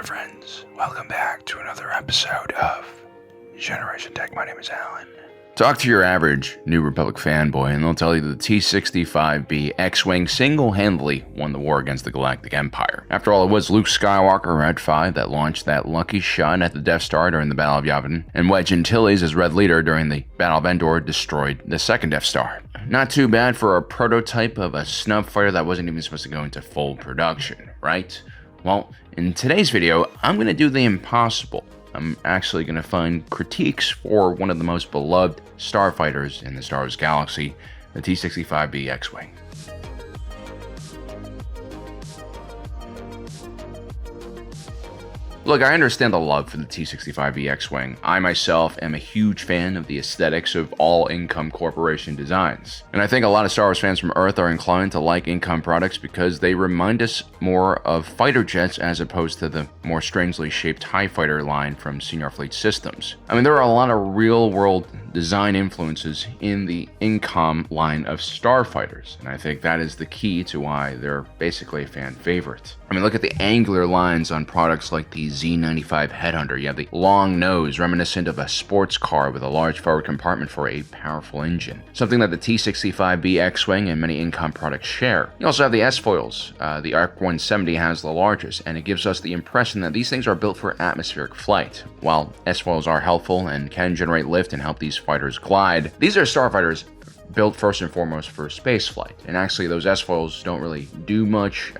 my friends. Welcome back to another episode of Generation Tech. My name is Alan. Talk to your average New Republic fanboy and they'll tell you that the T65B X-Wing single-handedly won the war against the Galactic Empire. After all, it was Luke Skywalker, Red 5, that launched that lucky shot at the Death Star during the Battle of Yavin, and Wedge Antilles as Red Leader during the Battle of Endor destroyed the second Death Star. Not too bad for a prototype of a snub fighter that wasn't even supposed to go into full production, right? Well, in today's video, I'm going to do the impossible. I'm actually going to find critiques for one of the most beloved starfighters in the Star Wars galaxy, the T65B X-Wing. Look, I understand the love for the T65B X-Wing. I myself am a huge fan of the aesthetics of all Income Corporation designs. And I think a lot of Star Wars fans from Earth are inclined to like Income products because they remind us more of fighter jets as opposed to the more strangely shaped TIE fighter line from Senior Fleet Systems. I mean, there are a lot of real-world design influences in the Income line of starfighters, and I think that is the key to why they're basically a fan favorite. I mean, look at the angular lines on products like the Z95 Headhunter. You have the long nose, reminiscent of a sports car with a large forward compartment for a powerful engine, something that the T65B X-Wing and many Income products share. You also have the S-foils. The ARC 170 has the largest, and it gives us the impression that these things are built for atmospheric flight. While S-foils are helpful and can generate lift and help these fighters glide, these are starfighters built first and foremost for space flight, and actually those S-foils don't really do much.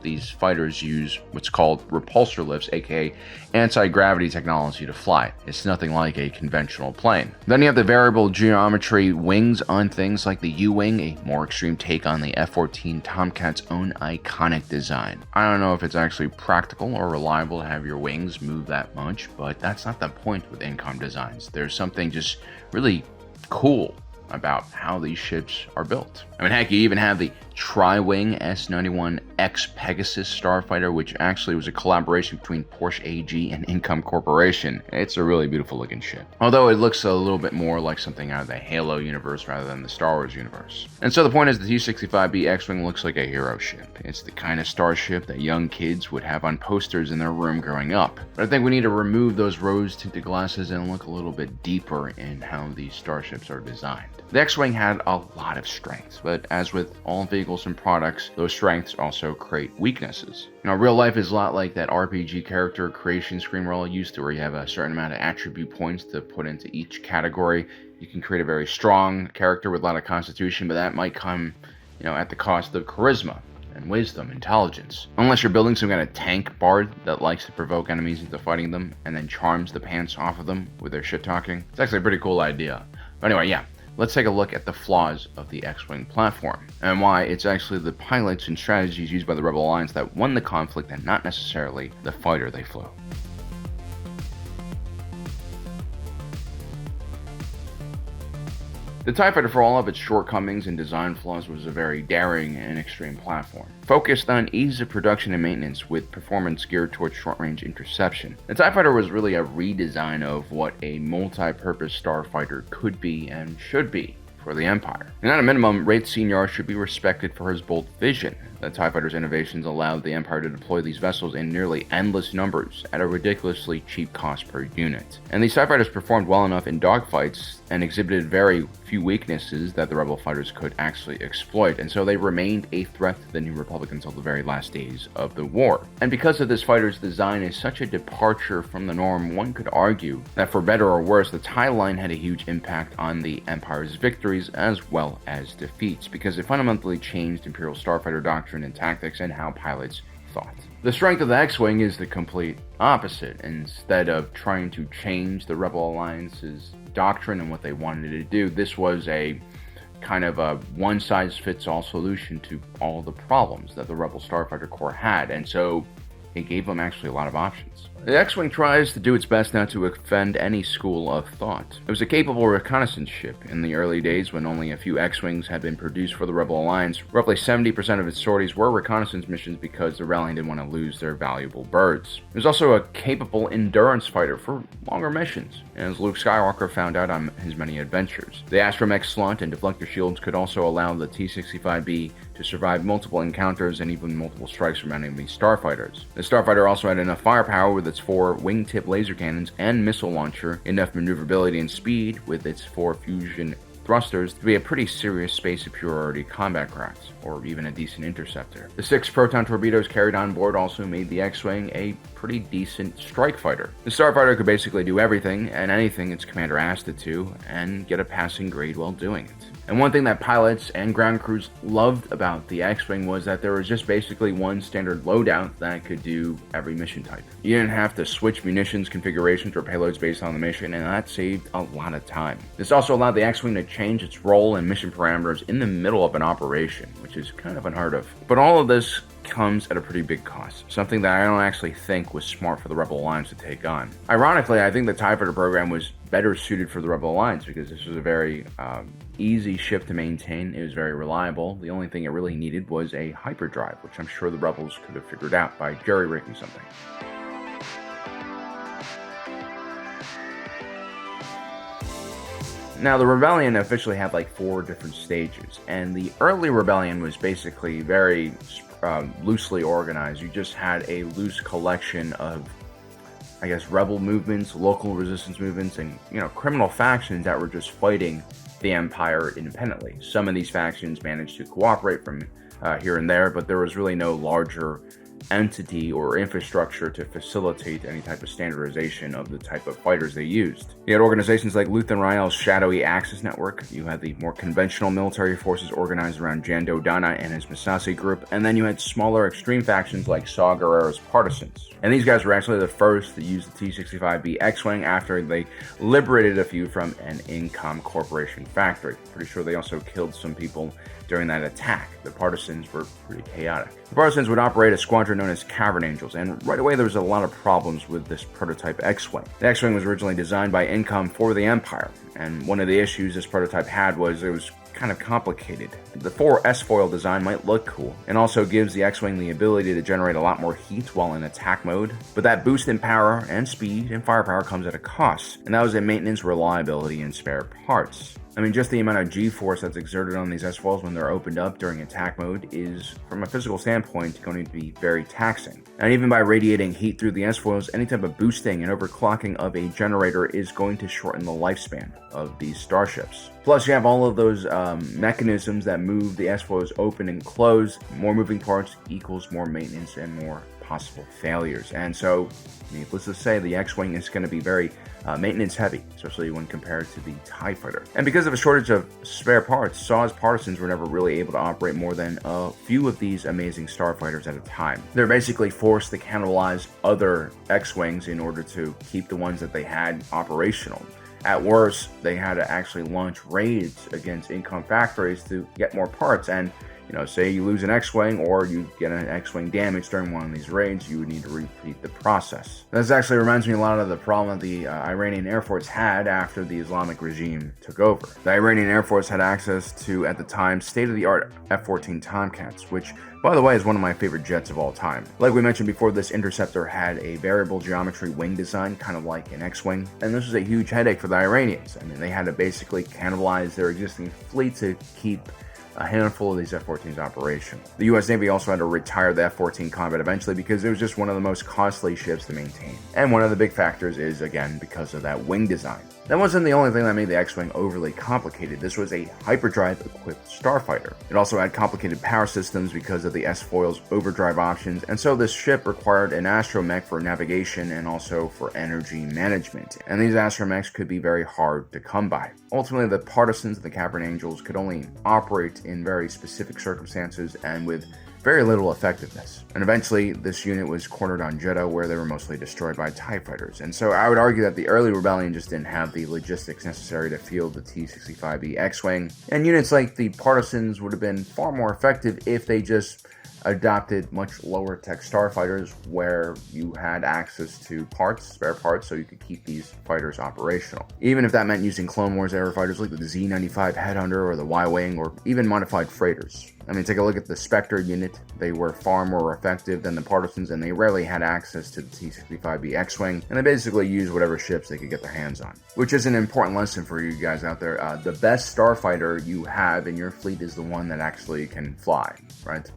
These fighters use what's called repulsor lifts, aka anti-gravity technology to fly. It's nothing like a conventional plane. Then you have the variable geometry wings on things like the U-Wing, a more extreme take on the F-14 Tomcat's own iconic design. I don't know if it's actually practical or reliable to have your wings move that much, but that's not the point with Income designs. There's something just really cool about how these ships are built. I mean, heck, you even have the Tri-Wing S91X Pegasus starfighter, which actually was a collaboration between Porsche AG and Income Corporation. It's a really beautiful looking ship, although it looks a little bit more like something out of the Halo universe rather than the Star Wars universe. And so the point is, the T65B X-Wing looks like a hero ship. It's the kind of starship that young kids would have on posters in their room growing up. But I think we need to remove those rose-tinted glasses and look a little bit deeper in how these starships are designed. The X-Wing had a lot of strengths, but as with all vehicles and products, those strengths also create weaknesses. You know, real life is a lot like that RPG character creation screen we're all used to, where you have a certain amount of attribute points to put into each category. You can create a very strong character with a lot of constitution, but that might come, at the cost of charisma and wisdom, intelligence. Unless you're building some kind of tank bard that likes to provoke enemies into fighting them and then charms the pants off of them with their shit talking. It's actually a pretty cool idea. But anyway, yeah. Let's take a look at the flaws of the X-Wing platform, and why it's actually the pilots and strategies used by the Rebel Alliance that won the conflict and not necessarily the fighter they flew. The TIE Fighter, for all of its shortcomings and design flaws, was a very daring and extreme platform, focused on ease of production and maintenance with performance geared towards short-range interception. The TIE Fighter was really a redesign of what a multi-purpose starfighter could be and should be for the Empire. And at a minimum, Wraith Senior should be respected for his bold vision. The TIE Fighter's innovations allowed the Empire to deploy these vessels in nearly endless numbers at a ridiculously cheap cost per unit. And these TIE Fighters performed well enough in dogfights and exhibited very few weaknesses that the Rebel fighters could actually exploit, and so they remained a threat to the New Republic until the very last days of the war. And because of this fighter's design is such a departure from the norm, one could argue that for better or worse, the TIE line had a huge impact on the Empire's victories as well as defeats, because it fundamentally changed Imperial starfighter doctrine and tactics and how pilots thought. The strength of the X-Wing is the complete opposite. Instead of trying to change the Rebel Alliance's doctrine and what they wanted to do, this was a kind of a one-size-fits-all solution to all the problems that the Rebel Starfighter Corps had, and so it gave them actually a lot of options. The X-Wing tries to do its best not to offend any school of thought. It was a capable reconnaissance ship. In the early days, when only a few X-Wings had been produced for the Rebel Alliance, roughly 70% of its sorties were reconnaissance missions because the Rebellion didn't want to lose their valuable birds. It was also a capable endurance fighter for longer missions, as Luke Skywalker found out on his many adventures. The astromech slot and deflector shields could also allow the T-65B to survive multiple encounters and even multiple strikes from enemy starfighters. The Starfighter also had enough firepower with its 4 wingtip laser cannons and missile launcher, enough maneuverability and speed with its 4 fusion thrusters to be a pretty serious space superiority combat craft, or even a decent interceptor. The 6 proton torpedoes carried on board also made the X-Wing a pretty decent strike fighter. The Starfighter could basically do everything and anything its commander asked it to, and get a passing grade while doing it. And one thing that pilots and ground crews loved about the X-Wing was that there was just basically one standard loadout that could do every mission type. You didn't have to switch munitions, configurations, or payloads based on the mission, and that saved a lot of time. This also allowed the X-Wing to change its role and mission parameters in the middle of an operation, which is kind of unheard of. But all of this comes at a pretty big cost, something that I don't actually think was smart for the Rebel Alliance to take on. Ironically, I think the TIE Fighter program was better suited for the Rebel Alliance because this was a very easy ship to maintain. It was very reliable. The only thing it really needed was a hyperdrive, which I'm sure the Rebels could have figured out by jerry-rigging something. Now, the Rebellion officially had like 4 different stages, and the early Rebellion was basically very loosely organized. You just had a loose collection of, I guess, rebel movements, local resistance movements, and, criminal factions that were just fighting the Empire independently. Some of these factions managed to cooperate from here and there, but there was really no larger entity or infrastructure to facilitate any type of standardization of the type of fighters they used. You had organizations like Luthen Rael's shadowy Axis network, you had the more conventional military forces organized around Jando Dana and his Masasi group, and then you had smaller extreme factions like Saw Gerrera's Partisans. And these guys were actually the first to use the T65B X-Wing after they liberated a few from an Incom Corporation factory. Pretty sure they also killed some people during that attack. The Partisans were pretty chaotic. The Partisans would operate a squadron known as Cavern Angels, and right away there was a lot of problems with this prototype X-Wing. The X-Wing was originally designed by Incom for the Empire, and one of the issues this prototype had was it was kind of complicated. The 4 S-foil design might look cool, and also gives the X-Wing the ability to generate a lot more heat while in attack mode, but that boost in power and speed and firepower comes at a cost, and that was in maintenance, reliability, and spare parts. I mean, just the amount of G-force that's exerted on these S-foils when they're opened up during attack mode is, from a physical standpoint, going to be very taxing. And even by radiating heat through the S-foils, any type of boosting and overclocking of a generator is going to shorten the lifespan of these starships. Plus, you have all of those mechanisms that move the S-foils open and close. More moving parts equals more maintenance and more possible failures. And so, needless to say, the X-Wing is going to be very maintenance heavy, especially when compared to the TIE Fighter. And because of a shortage of spare parts, Saw's Partisans were never really able to operate more than a few of these amazing starfighters at a time. They're basically forced to cannibalize other X-Wings in order to keep the ones that they had operational. At worst, they had to actually launch raids against Incom factories to get more parts, and say you lose an X-Wing or you get an X-Wing damaged during one of these raids, you would need to repeat the process. This actually reminds me a lot of the problem that the Iranian Air Force had after the Islamic regime took over. The Iranian Air Force had access to, at the time, state-of-the-art F-14 Tomcats, which, by the way, is one of my favorite jets of all time. Like we mentioned before, this interceptor had a variable geometry wing design, kind of like an X-Wing, and this was a huge headache for the Iranians. I mean, they had to basically cannibalize their existing fleet to keep a handful of these F-14s operational. The US Navy also had to retire the F-14 Combat eventually because it was just one of the most costly ships to maintain. And one of the big factors is, again, because of that wing design. That wasn't the only thing that made the X-Wing overly complicated. This was a hyperdrive-equipped starfighter. It also had complicated power systems because of the S-foil's overdrive options, and so this ship required an astromech for navigation and also for energy management. And these astromechs could be very hard to come by. Ultimately, the Partisans and the Cavern Angels could only operate in very specific circumstances and with very little effectiveness. And eventually, this unit was cornered on Jeddah, where they were mostly destroyed by TIE fighters. And so I would argue that the early Rebellion just didn't have the logistics necessary to field the T65B X-Wing, and units like the Partisans would have been far more effective if they just adopted much lower tech starfighters where you had access to parts, spare parts, so you could keep these fighters operational. Even if that meant using Clone Wars era fighters like the Z-95 Headhunter or the Y-Wing, or even modified freighters. I mean, take a look at the Spectre unit. They were far more effective than the Partisans, and they rarely had access to the T65B X-Wing, and they basically used whatever ships they could get their hands on. Which is an important lesson for you guys out there. The best starfighter you have in your fleet is the one that actually can fly, right?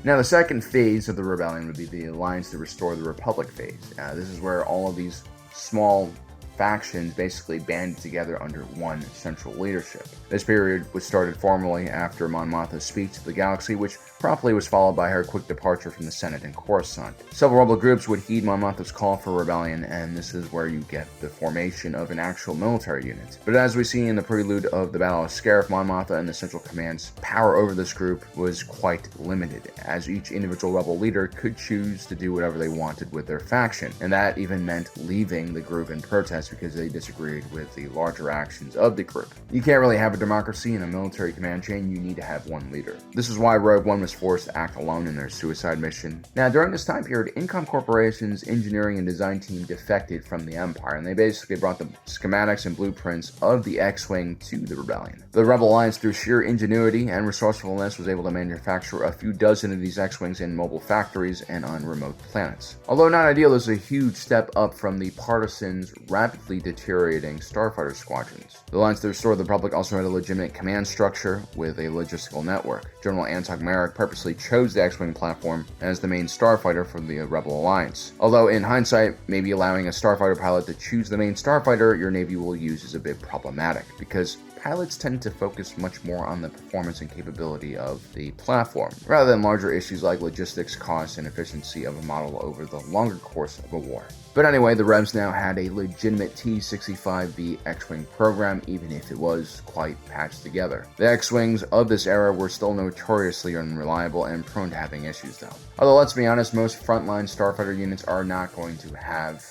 Now, the second phase of the rebellion would be the Alliance to Restore the Republic phase. This is where all of these small factions basically banded together under one central leadership. This period was started formally after Mon Mothma's speech to the galaxy, which promptly was followed by her quick departure from the Senate in Coruscant. Several rebel groups would heed Mon Mothma's call for rebellion, and this is where you get the formation of an actual military unit. But as we see in the prelude of the Battle of Scarif, Mon Mothma and the Central Command's power over this group was quite limited, as each individual rebel leader could choose to do whatever they wanted with their faction, and that even meant leaving the group in protest because they disagreed with the larger actions of the group. You can't really have a democracy in a military command chain, you need to have one leader. This is why Rogue One was forced to act alone in their suicide mission. Now, during this time period, Incom Corporation's engineering and design team defected from the Empire, and they basically brought the schematics and blueprints of the X-Wing to the Rebellion. The Rebel Alliance, through sheer ingenuity and resourcefulness, was able to manufacture a few dozen of these X-Wings in mobile factories and on remote planets. Although not ideal, this is a huge step up from the partisans' rapidly deteriorating starfighter squadrons. The Alliance to Restore the Republic also had a legitimate command structure with a logistical network. General Anton Merrick purposely chose the X-Wing platform as the main starfighter for the Rebel Alliance. Although in hindsight, maybe allowing a starfighter pilot to choose the main starfighter your Navy will use is a bit problematic, because pilots tend to focus much more on the performance and capability of the platform, rather than larger issues like logistics, cost, and efficiency of a model over the longer course of a war. But anyway, the Revs now had a legitimate T65B X-Wing program, even if it was quite patched together. The X-Wings of this era were still notoriously unreliable and prone to having issues though. Although let's be honest, most frontline starfighter units are not going to have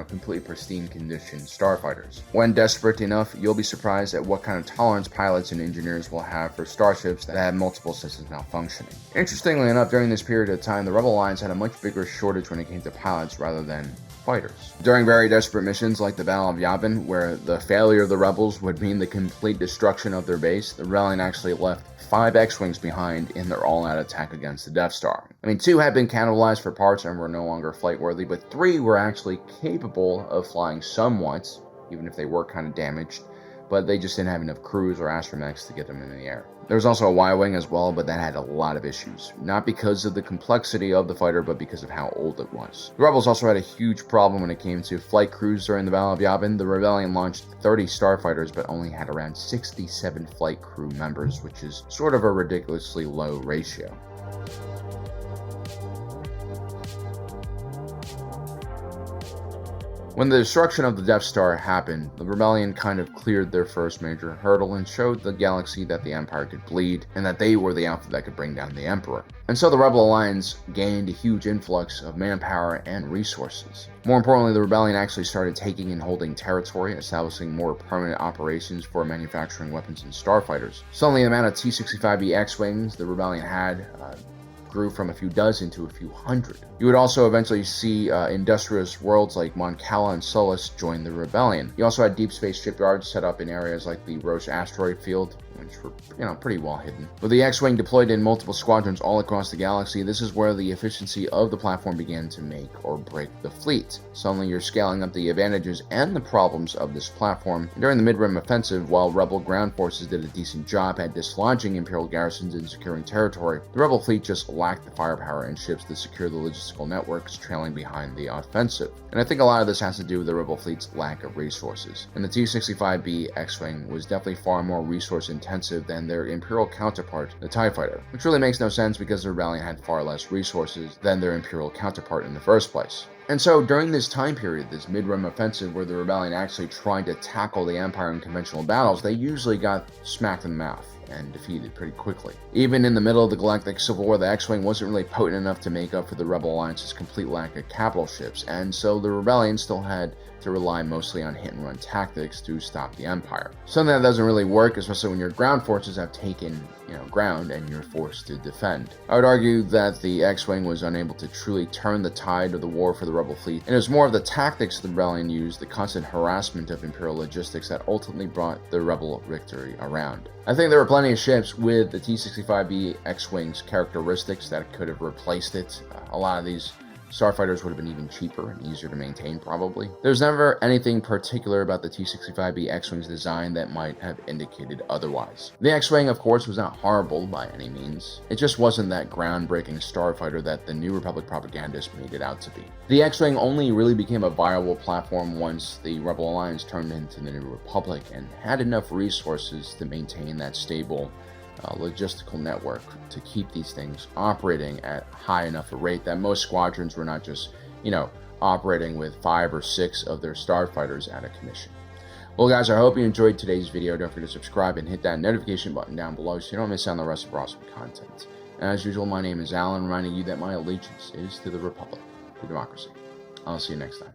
completely pristine condition starfighters. When desperate enough, you'll be surprised at what kind of tolerance pilots and engineers will have for starships that have multiple systems malfunctioning. Interestingly enough, during this period of time, the Rebel Alliance had a much bigger shortage when it came to pilots rather than fighters. During very desperate missions like the Battle of Yavin, where the failure of the rebels would mean the complete destruction of their base, the Rebellion actually left 5 X-Wings behind in their all-out attack against the Death Star. 2 had been cannibalized for parts and were no longer flight-worthy, but 3 were actually capable of flying somewhat, even if they were kind of damaged, but they just didn't have enough crews or astromechs to get them in the air. There was also a Y-Wing as well, but that had a lot of issues. Not because of the complexity of the fighter, but because of how old it was. The Rebels also had a huge problem when it came to flight crews during the Battle of Yavin. The Rebellion launched 30 starfighters, but only had around 67 flight crew members, which is sort of a ridiculously low ratio. When the destruction of the Death Star happened, the Rebellion kind of cleared their first major hurdle and showed the galaxy that the Empire could bleed, and that they were the outfit that could bring down the Emperor. And so the Rebel Alliance gained a huge influx of manpower and resources. More importantly, the Rebellion actually started taking and holding territory, establishing more permanent operations for manufacturing weapons and starfighters. Suddenly, the amount of T65B X-Wings the Rebellion had grew from a few dozen to a few hundred. You would also eventually see industrious worlds like Mon Cala and Solus join the Rebellion. You also had deep space shipyards set up in areas like the Roche asteroid field, which were, pretty well hidden. With the X-Wing deployed in multiple squadrons all across the galaxy, this is where the efficiency of the platform began to make or break the fleet. Suddenly you're scaling up the advantages and the problems of this platform. During the Mid-Rim Offensive, while Rebel ground forces did a decent job at dislodging Imperial garrisons and securing territory, the Rebel fleet just lacked the firepower and ships to secure the logistical networks trailing behind the offensive. And I think a lot of this has to do with the Rebel fleet's lack of resources. And the T65B X-Wing was definitely far more resource intensive than their Imperial counterpart, the TIE Fighter, which really makes no sense because the Rebellion had far less resources than their Imperial counterpart in the first place. And so during this time period, this mid-rim offensive where the Rebellion actually tried to tackle the Empire in conventional battles, they usually got smacked in the mouth and defeated pretty quickly. Even in the middle of the Galactic Civil War, the X-Wing wasn't really potent enough to make up for the Rebel Alliance's complete lack of capital ships, and so the Rebellion still had to rely mostly on hit-and-run tactics to stop the Empire. Something that doesn't really work, especially when your ground forces have taken, ground and you're forced to defend. I would argue that the X-Wing was unable to truly turn the tide of the war for the Rebel fleet, and it was more of the tactics the Rebellion used, the constant harassment of Imperial logistics, that ultimately brought the Rebel victory around. I think there were plenty of ships with the T65B X-Wing's characteristics that could have replaced it. A lot of these Starfighters would have been even cheaper and easier to maintain, probably. There's never anything particular about the T65B X-Wing's design that might have indicated otherwise. The X-Wing, of course, was not horrible by any means. It just wasn't that groundbreaking starfighter that the New Republic propagandists made it out to be. The X-Wing only really became a viable platform once the Rebel Alliance turned into the New Republic and had enough resources to maintain that stable logistical network to keep these things operating at high enough a rate that most squadrons were not just, operating with 5 or 6 of their starfighters out of commission. Well, guys, I hope you enjoyed today's video. Don't forget to subscribe and hit that notification button down below so you don't miss out on the rest of our awesome content. And as usual, my name is Alan, reminding you that my allegiance is to the Republic, to democracy. I'll see you next time.